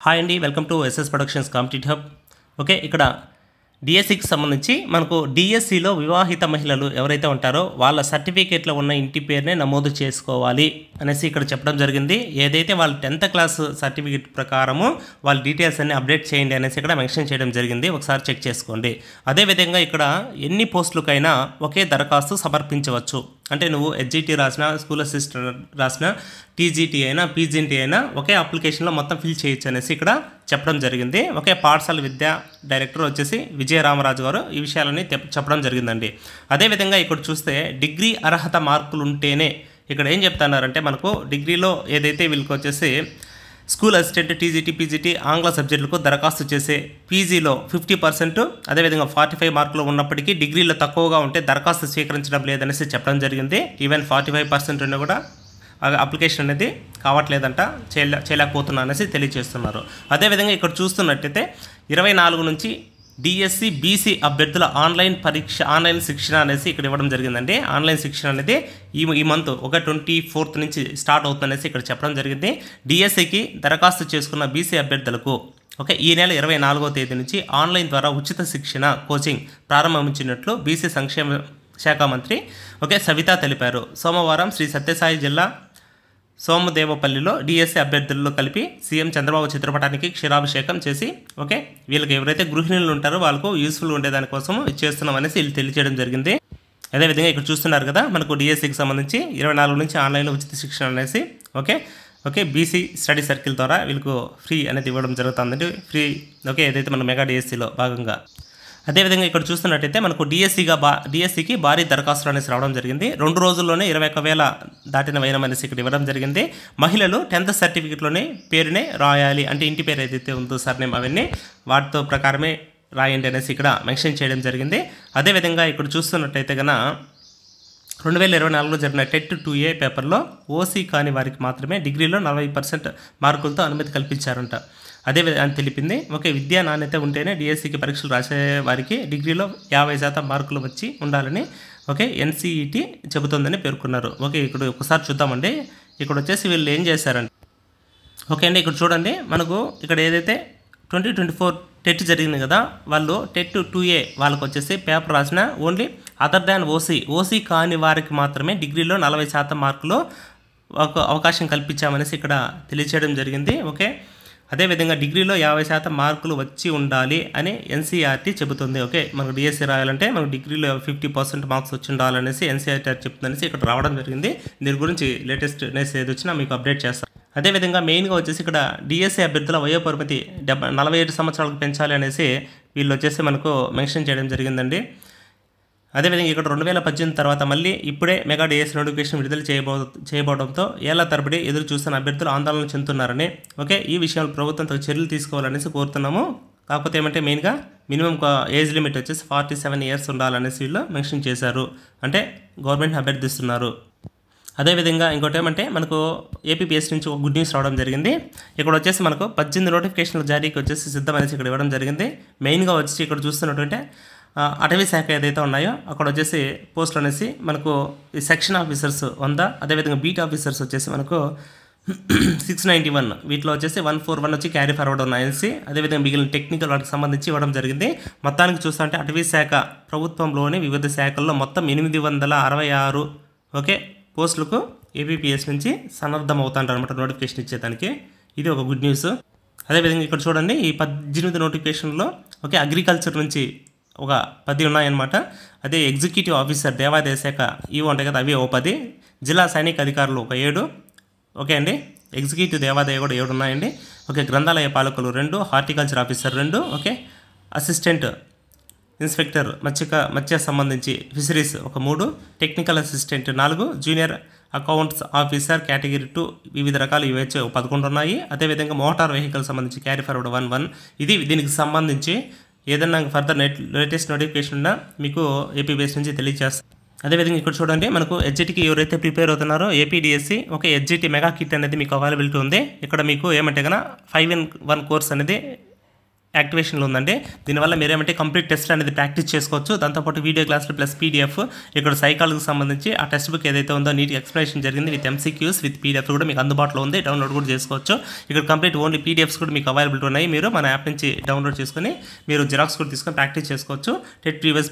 Hi అండి, welcome to SS productions competitive hub. Okay, ఇక్కడ డిఎస్సికి సంబంధించి మనకు డిఎస్సిలో వివాహిత మహిళలు ఎవరైతే ఉంటారో వాళ్ళ సర్టిఫికేట్లో ఉన్న ఇంటి పేరునే నమోదు చేసుకోవాలి అనేసి ఇక్కడ చెప్పడం జరిగింది. ఏదైతే వాళ్ళ 10th క్లాస్ సర్టిఫికేట్ ప్రకారము వాళ్ళ డీటెయిల్స్ అన్ని అప్డేట్ చేయండి అనేసి ఇక్కడ మెన్షన్ చేయడం జరిగింది. ఒకసారి చెక్ చేసుకోండి. అదేవిధంగా ఇక్కడ ఎన్ని పోస్టులకైనా ఒకే దరఖాస్తు సమర్పించవచ్చు. అంటే నువ్వు హెచ్జిటి రాసిన, స్కూల్ అసిస్టెంట్ రాసిన, టీజీటీ అయినా, పీజీటీ అయినా ఒకే అప్లికేషన్లో మొత్తం ఫిల్ చేయొచ్చు అనేసి ఇక్కడ చెప్పడం జరిగింది. ఒకే పాఠశాల విద్యా డైరెక్టర్ వచ్చేసి విజయరామరాజు గారు ఈ విషయాలని చెప్పడం జరిగిందండి. అదేవిధంగా ఇక్కడ చూస్తే డిగ్రీ అర్హత మార్కులు ఉంటేనే ఇక్కడ ఏం చెప్తున్నారంటే మనకు డిగ్రీలో ఏదైతే వీళ్ళకి వచ్చేసి స్కూల్ అసిస్టెంట్, టీజీటీ, పీజీటీ ఆంగ్ల సబ్జెక్టులకు దరఖాస్తు చేసే పీజీలో 50%, అదేవిధంగా 45 మార్కులు ఉన్నప్పటికీ డిగ్రీలో తక్కువగా ఉంటే దరఖాస్తు స్వీకరించడం లేదనేసి చెప్పడం జరిగింది. ఈవెన్ 45% ఉన్నా కూడా అప్లికేషన్ అనేది కావట్లేదంట, చేయలేకపోతున్నా అనేసి తెలియజేస్తున్నారు. అదేవిధంగా ఇక్కడ చూస్తున్నట్టయితే 24 నుంచి డిఎస్సి బీసీ అభ్యర్థుల ఆన్లైన్ శిక్షణ అనేసి ఇక్కడ ఇవ్వడం జరిగిందండి. ఆన్లైన్ శిక్షణ అనేది ఈ మంత్ 24th నుంచి స్టార్ట్ అవుతుందనేసి ఇక్కడ చెప్పడం జరిగింది. డిఎస్సికి దరఖాస్తు చేసుకున్న బీసీ అభ్యర్థులకు ఈ నెల 24వ తేదీ నుంచి ఆన్లైన్ ద్వారా ఉచిత శిక్షణ కోచింగ్ ప్రారంభించినట్లు బీసీ సంక్షేమ శాఖ మంత్రి సవిత తెలిపారు. సోమవారం శ్రీ సత్యసాయి జిల్లా సోమదేవపల్లిలో డిఎస్సి అభ్యర్థుల్లో కలిపి సీఎం చంద్రబాబు చిత్రపటానికి క్షీరాభిషేకం చేసి వీళ్ళకి ఎవరైతే గృహిణులు ఉంటారో వాళ్ళకు యూస్ఫుల్ ఉండేదానికోసం చేస్తున్నాం అనేసి వీళ్ళు తెలియజేయడం జరిగింది. అదేవిధంగా ఇక్కడ చూస్తున్నారు కదా, మనకు డిఎస్సికి సంబంధించి 24 నుంచి ఆన్లైన్లో ఉచిత శిక్షణ అనేసి బీసీ స్టడీ సర్కిల్ ద్వారా వీళ్ళకు ఫ్రీ అనేది ఇవ్వడం జరుగుతుందండి. ఫ్రీ ఏదైతే మన మెగా డిఎస్సిలో భాగంగా. అదేవిధంగా ఇక్కడ చూస్తున్నట్టయితే మనకు డిఎస్సికి భారీ దరఖాస్తులు అనేసి రావడం జరిగింది. 2 రోజుల్లోనే 21,000 దాటిన వైనం అనేసి ఇక్కడ ఇవ్వడం జరిగింది. మహిళలు 10th సర్టిఫికేట్లోనే పేరునే రాయాలి, అంటే ఇంటి పేరు ఏదైతే ఉందో సర్నేమ్ అవన్నీ వాటితో ప్రకారమే రాయండి అనేసి ఇక్కడ మెన్షన్ చేయడం జరిగింది. అదేవిధంగా ఇక్కడ చూస్తున్నట్టయితే కన్నా 2024లో జరిగిన టెట్ 2A పేపర్లో ఓసీ కాని వారికి మాత్రమే డిగ్రీలో 40% మార్కులతో అనుమతి కల్పించారంట. అదేవిధంగా తెలిపింది. విద్యా నాణ్యత ఉంటేనే డిఎస్సికి పరీక్షలు రాసే వారికి డిగ్రీలో 50% మార్కులు వచ్చి ఉండాలని ఎన్సీఈటీ చెబుతోందని పేర్కొన్నారు. ఇక్కడ ఒకసారి చూద్దామండి. ఇక్కడ వచ్చేసి వీళ్ళు ఏం చేశారంటే అండి, ఇక్కడ చూడండి, మనకు ఇక్కడ ఏదైతే 2024 టెట్ జరిగింది కదా, వాళ్ళు టెట్ 2A వాళ్ళకి వచ్చేసి పేపర్ రాసిన ఓన్లీ అదర్ దాన్ ఓసీ కాని వారికి మాత్రమే డిగ్రీలో 40% మార్కులు అవకాశం కల్పించామనేసి ఇక్కడ తెలియచేయడం జరిగింది. అదేవిధంగా డిగ్రీలో 50% మార్కులు వచ్చి ఉండాలి అని ఎన్సీఆర్టీ చెబుతుంది. మనకు డిఎస్సి రాయాలంటే మనకు డిగ్రీలో 50% మార్క్స్ వచ్చి ఉండాలనేసి ఎన్సీఆర్టీ చెప్తుందనేసి ఇక్కడ రావడం జరిగింది. దీని గురించి లేటెస్ట్ న్యూస్ ఏది వచ్చినా మీకు అప్డేట్ చేస్తాను. అదేవిధంగా మెయిన్గా వచ్చేసి ఇక్కడ డిఎస్సి అభ్యర్థుల వయోపరిమితి 47 సంవత్సరాలకు పెంచాలి అనేసి వీళ్ళు వచ్చేసి మనకు మెన్షన్ చేయడం జరిగిందండి. అదేవిధంగా ఇక్కడ 2018 తర్వాత మళ్ళీ ఇప్పుడే మెగా డిఎస్సి నోటిఫికేషన్ విడుదల చేయబోవడంతో ఏళ్ల తరబడి ఎదురు చూస్తున్న అభ్యర్థులు ఆందోళన చెందుతున్నారని ఈ విషయంలో ప్రభుత్వం తగు చర్యలు తీసుకోవాలనేసి కోరుతున్నాము. కాకపోతే ఏమంటే మెయిన్గా మినిమం ఏజ్ లిమిట్ వచ్చేసి 47 years ఉండాలనేసి వీళ్ళు మెన్షన్ చేశారు, అంటే గవర్నమెంట్ అభ్యర్థిస్తున్నారు. అదేవిధంగా ఇంకోటి ఏమంటే మనకు ఏపీపీఎస్ నుంచి ఒక గుడ్ న్యూస్ రావడం జరిగింది. ఇక్కడ వచ్చేసి మనకు 18 నోటిఫికేషన్ల జారీకి వచ్చేసి సిద్ధం అనేసి ఇక్కడ ఇవ్వడం జరిగింది. మెయిన్గా వచ్చి ఇక్కడ చూస్తున్నటువంటి అటవీ శాఖ ఏదైతే ఉన్నాయో అక్కడ వచ్చేసి పోస్టులు అనేసి మనకు ఈ సెక్షన్ ఆఫీసర్స్ 100, అదేవిధంగా బీట్ ఆఫీసర్స్ వచ్చేసి మనకు 691, వీటిలో వచ్చేసి 141 వచ్చి క్యారీ ఫార్వర్డ్ ఉన్నాయనేసి, అదేవిధంగా మిగిలిన టెక్నికల్ వాటికి సంబంధించి ఇవ్వడం జరిగింది. మొత్తానికి చూస్తుంటే అటవీ శాఖ ప్రభుత్వంలోని వివిధ శాఖల్లో మొత్తం 866 పోస్టులకు ఏపీపీఎస్ నుంచి సన్నద్ధం అవుతాంటారు అనమాట నోటిఫికేషన్ ఇచ్చేదానికి. ఇది ఒక గుడ్ న్యూస్. అదేవిధంగా ఇక్కడ చూడండి, ఈ 18 నోటిఫికేషన్లో అగ్రికల్చర్ నుంచి ఒక 10 ఉన్నాయన్నమాట. అదే ఎగ్జిక్యూటివ్ ఆఫీసర్ దేవాదాయ శాఖ ఇవి ఉంటాయి కదా, అవి 10, జిల్లా సైనిక అధికారులు ఒక 7, అండి ఎగ్జిక్యూటివ్ దేవాదాయ కూడా 7 ఉన్నాయండి. గ్రంథాలయ పాలకులు 2, హార్టికల్చర్ ఆఫీసర్ 2, అసిస్టెంట్ ఇన్స్పెక్టర్ మత్స్య సంబంధించి ఫిషరీస్ ఒక 3, technical assistant 4, junior accounts officer category 2 వివిధ రకాలు ఇవి వచ్చి 11 ఉన్నాయి. అదేవిధంగా మోటార్ వెహికల్ సంబంధించి క్యారీ ఫార్వర్డ్ 1. ఇది దీనికి సంబంధించి ఏదన్నా ఫర్దర్ లేటెస్ట్ నోటిఫికేషన్ ఉన్నా మీకు ఏపీపీఎస్ నుంచి తెలియజేస్తాం. అదేవిధంగా ఇక్కడ చూడండి, మనకు హెచ్జిటికి ఎవరైతే ప్రిపేర్ అవుతున్నారో ఏపీడిఎస్సి హెచ్జిటి మెగా కిట్ అనేది మీకు అవైలబిలిటీ ఉంది. ఇక్కడ మీకు ఏమంటే కన్నా 5-in-1 కోర్స్ అనేది యాక్టివేషన్లో ఉందండి. దీనివల్ల మీరేమంటే కంప్లీట్ టెస్ట్ అనేది ప్రాక్టీస్ చేసుకోవచ్చు. దాంతోపాటు వీడియో క్లాసులు ప్లస్ పీడిఎఫ్, ఇక్కడ సైకాలజీకి సంబంధించి ఆ టెక్స్ట్ బుక్ ఏదైతే ఉందో నీట్గా ఎక్స్ప్లెనేషన్ జరిగింది విత్ ఎంసీక్యూస్ విత్ పీడిఎఫ్ కూడా మీకు అందుబాటులో ఉంది. డౌన్లోడ్ కూడా చేసుకోవచ్చు. ఇక్కడ కంప్లీట్ ఓన్లీ పీడిఎఫ్స్ కూడా మీకు అవైలబిలిటీ ఉన్నాయి. మీరు మన యాప్ నుంచి డౌన్లోడ్ చేసుకొని మీరు జిరాక్స్ కూడా తీసుకొని ప్రాక్టీస్ చేసుకోవచ్చు. టెట్ ప్రీవియస్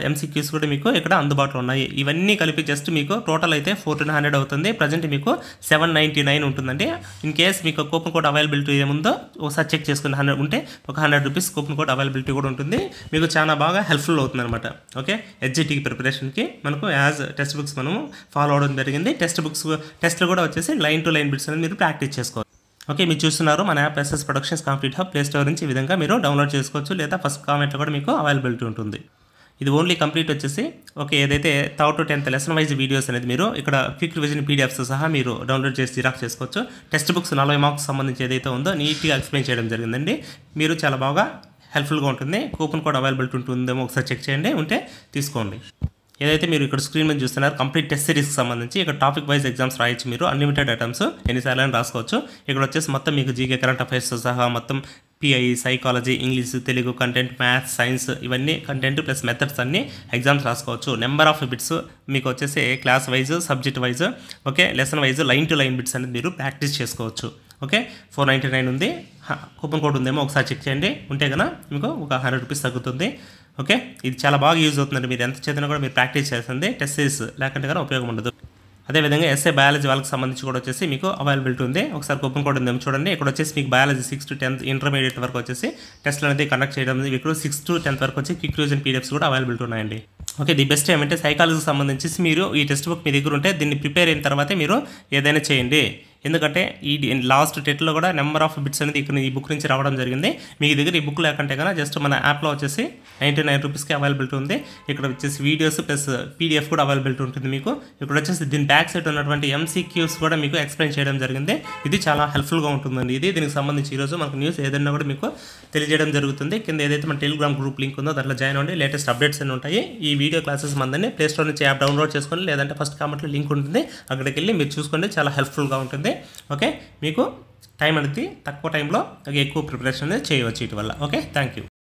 ఎంసీక్యూస్ కూడా మీకు ఇక్కడ అందుబాటులో ఉన్నాయి. ఇవన్నీ కలిపి జస్ట్ మీకు టోటల్ అయితే 1400 అవుతుంది. ప్రజెంట్ మీకు 799 ఉంటుందండి. ఇన్ కేస్ మీకు కూపన్ కోడ్ అవైలబిలిటీ ఏముందో ఒకసారి చెక్ చేసుకుని 100 ఉంటే ఒక 100 రూపీస్ కూపన్ కోడ్ అవైలబిలిటీ కూడా ఉంటుంది. మీకు చాలా బాగా హెల్ప్ఫుల్ అవుతుంది అనమాట. ఓకే, హెచ్జిటికి ప్రిపరేషన్కి మనకు యాజ్ టెక్స్ట్ బుక్స్ మనము ఫాలో అవడం జరిగింది. టెస్ట్లు కూడా వచ్చేసి లైన్ టు లైన్ బిట్స్ అనేది మీరు ప్రాక్టీస్ చేసుకోవచ్చు. ఓకే, మీరు చూస్తున్నారు మన app SS productions complete hub. Play store నుంచి ఈ విధంగా మీరు డౌన్లోడ్ చేసుకోవచ్చు, లేదా ఫస్ట్ కామెంట్లో కూడా మీకు అవైలబిలిటీ ఉంటుంది. ఇది ఓన్లీ కంప్లీట్ వచ్చేసి ఓకే, ఏదైతే 3rd to 10th lesson wise videos అనేది మీరు ఇక్కడ క్విక్ రివిజన్ పీడిఎఫ్స్ సహా మీరు డౌన్లోడ్ చేసి జిరాక్స్ చేసుకోవచ్చు. టెక్స్ట్ బుక్స్ 40 మార్క్స్ సంబంధించి ఏదైతే ఉందో నీట్గా ఎక్స్ప్లెయిన్ చేయడం జరిగిందండి. మీరు చాలా బాగా హెల్ప్ఫుల్గా ఉంటుంది. కూపన్ కోడ్ అవైలబిలిటీ ఉంటుందేమో ఒకసారి చెక్ చేయండి, ఉంటే తీసుకోండి. ఏదైతే మీరు ఇక్కడ స్క్రీన్ మీద చూస్తున్నారు కంప్లీట్ టెస్ట్ సిరీస్కి సంబంధించి ఇక్కడ టాపిక్ వైజ్ ఎగ్జామ్స్ రాయొచ్చు. మీరు అన్లిమిటెడ్ ఐటమ్స్ ఎన్నిసార్లు అని రాసుకోవచ్చు. ఇక్కడ వచ్చేసి మొత్తం మీకు జీకే కరెంట్ అఫైర్స్ సహా మొత్తం pi, psychology, English, Telugu content, maths, science ఇవన్నీ కంటెంట్ ప్లస్ మెథడ్స్ అన్ని ఎగ్జామ్స్ రాసుకోవచ్చు. నెంబర్ ఆఫ్ బిట్స్ మీకు వచ్చేసి class wise, subject wise, okay, lesson wise line to line bits అనేది మీరు ప్రాక్టీస్ చేసుకోవచ్చు. ఓకే, 499 ఉంది. కూపన్ కోడ్ ఉందేమో ఒకసారి చెక్ చేయండి, ఉంటే కన్నా మీకు ఒక 100 రూపీస్ తగ్గుతుంది. ఓకే, ఇది చాలా బాగా యూజ్ అవుతుందండి. మీరు ఎంత చదివినా కూడా మీరు ప్రాక్టీస్ చేస్తుంది. టెస్ట్ సిరీస్ లేకుంటే కానీ ఉపయోగం ఉండదు. అదేవిధంగా ఎస్ఏ బయాలజీ వాళ్ళకి సంబంధించి కూడా వచ్చేసి మీకు అవైలబిలిటీ ఉంది. ఒకసారి కూపన్ కోడ్ ఉందేమో చూడండి. ఇక్కడ వచ్చేసి మీకు బయాలజీ 6 to 10th ఇంటర్మీడియట్ వరకు వచ్చేసి టెస్ట్లు అనేది కండక్ట్ చేయడం. ఇక్కడ 6 to 10th వరకు వచ్చి క్విక్ రివిజన్ పీడిఎఫ్స్ కూడా అవైలబిలిటీ ఉన్నాయండి. ఓకే, ది బెస్ట్ ఏమంటే సైకాలజీకి సంబంధించి మీరు ఈ టెక్స్ట్ బుక్ మీ దగ్గర ఉంటే దీన్ని ప్రిపేర్ అయిన తర్వాతే మీరు ఏదైనా చేయండి. ఎందుకంటే ఈ లాస్ట్ టెట్లో కూడా నెంబర్ ఆఫ్ బిట్స్ అనేది ఇక్కడ ఈ బుక్ నుంచి రావడం జరిగింది. మీ దగ్గర ఈ బుక్ లేకుంటే కన్నా జస్ట్ మన యాప్లో వచ్చేసి 99 రూపీస్కి అవైలబిలిటీ ఉంది. ఇక్కడ వచ్చేసి వీడియోస్ ప్లస్ పీడిఎఫ్ కూడా అవైలబిలిటీ ఉంటుంది మీకు. ఇక్కడ వచ్చేసి దీని బ్యాక్ సైడ్ ఉన్నటువంటి ఎంసీక్యూస్ కూడా మీకు ఎక్స్ప్లెయిన్ చేయడం జరిగింది. ఇది చాలా హెల్ప్ఫుల్గా ఉంటుందండి. దీనికి సంబంధించి ఈరోజు మనకు న్యూస్ ఏదైనా కూడా మీకు తెలియజేయడం జరుగుతుంది. కింద ఏదైతే మన టెలిగ్రామ్ గ్రూప్ లింక్ ఉందో దాంట్లో జాయిన్ అవ్వండి. లేటెస్ట్ అప్డేట్స్ అన్నీ ఉంటాయి. ఈ వీడియో క్లాసెస్ మందని ప్లే స్టోర్ నుంచి యాప్ డౌన్లోడ్ చేసుకోండి, లేదంటే ఫస్ట్ కామెంట్లో లింక్ ఉంటుంది, అక్కడికి వెళ్ళి మీరు చూసుకోండి. చాలా హెల్ప్ఫుల్గా ఉంటుంది. ఓకే, మీకు టైం అనేది తక్కువ టైంలో ఎక్కువ ప్రిపరేషన్ అనేది చేయవచ్చు వీటి వల్ల. Okay, thank you.